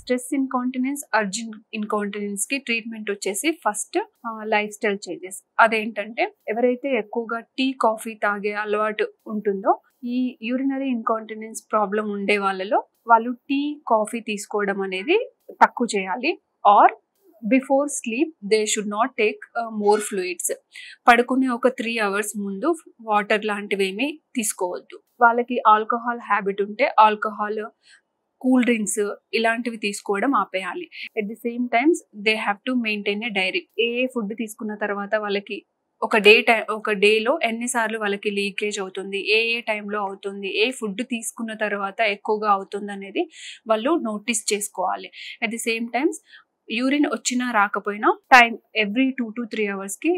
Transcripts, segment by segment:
Stress incontinence, urgent incontinence కి treatment వచ్చేసి first life style changes. అదేంటంటే ఎవరైతే ఎక్కువగా టీ కాఫీ తాగే అలవాటు ఉంటుందో ఈ యూరినరీ ఇన్కాంటినెన్స్ ప్రాబ్లం ఉండే వాళ్ళలో వాళ్ళు టీ కాఫీ తీసుకోవడం అనేది తక్కువ చేయాలి. Are before sleep they should not take more fluids. పడుకునే ఒక 3 hours ముందు వాటర్ లాంటివి ఏమీ తీసుకోవద్దు. వాళ్ళకి ఆల్కహాల్ హ్యాబిట్ ఉంటే ఆల్కహాల్, కూల్ డ్రింక్స్ ఇలాంటివి తీసుకోవడం ఆపేయాలి. At the same times they have to maintain a diary. ఏ ఫుడ్ తీసుకున్న తర్వాత వాళ్ళకి ఒక డేలో ఎన్నిసార్లు వాళ్ళకి లీకేజ్ అవుతుంది, ఏ టైంలో అవుతుంది, ఏ ఫుడ్ తీసుకున్న తర్వాత ఎక్కువగా అవుతుంది అనేది వాళ్ళు నోటీస్ చేసుకోవాలి. At the same times urine వచ్చినా రాకపోయినా ఎవ్రీ 2 to 3 hours కి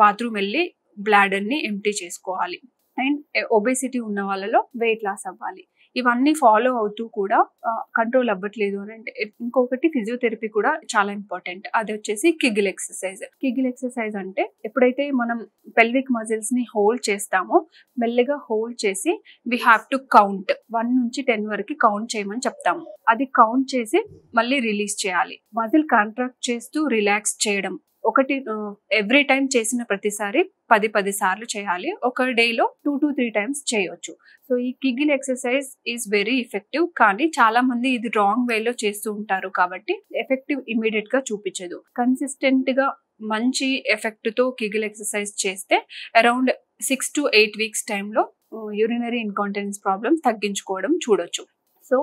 బాత్రూమ్ వెళ్ళి బ్లాడర్ ని ఎంప్టీ చేసుకోవాలి. అండ్ ఒబేసిటీ ఉన్న వాళ్ళలో వెయిట్ లాస్ అవ్వాలి. ఇవన్నీ ఫాలో అవుతూ కూడా కంట్రోల్ అవ్వట్లేదు అని అంటే ఇంకొకటి ఫిజియోథెరపీ కూడా చాలా ఇంపార్టెంట్. అది వచ్చేసి కిగిల్ ఎక్సర్సైజ్. కిగిల్ ఎక్సర్సైజ్ అంటే ఎప్పుడైతే మనం పెల్విక్ మజిల్స్ ని హోల్డ్ చేస్తామో మెల్లగా హోల్డ్ చేసి వీ హ్యావ్ టు కౌంట్ 1 నుంచి 10 వరకు కౌంట్ చేయమని చెప్తాము. అది కౌంట్ చేసి మళ్ళీ రిలీజ్ చేయాలి. మజిల్ కాంట్రాక్ట్ చేస్తూ రిలాక్స్ చేయడం ఎవ్రీ టైం చేసిన ప్రతిసారి 10 సార్లు చేయాలి. ఒక డేలో 2 to 3 times చేయొచ్చు. సో ఈ కిగిల్ ఎక్సర్సైజ్ ఈజ్ వెరీ ఎఫెక్టివ్. కానీ చాలా మంది ఇది రాంగ్ వేలో చేస్తూ ఉంటారు కాబట్టి ఎఫెక్టివ్ ఇమీడియట్ గా చూపించదు. కన్సిస్టెంట్ గా మంచి ఎఫెక్ట్ తో కిగిల్ ఎక్సర్సైజ్ చేస్తే అరౌండ్ 6 to 8 weeks టైంలో యూరినరీ ఇన్కాంటినెన్స్ ప్రాబ్లమ్ తగ్గించుకోవడం చూడొచ్చు. సో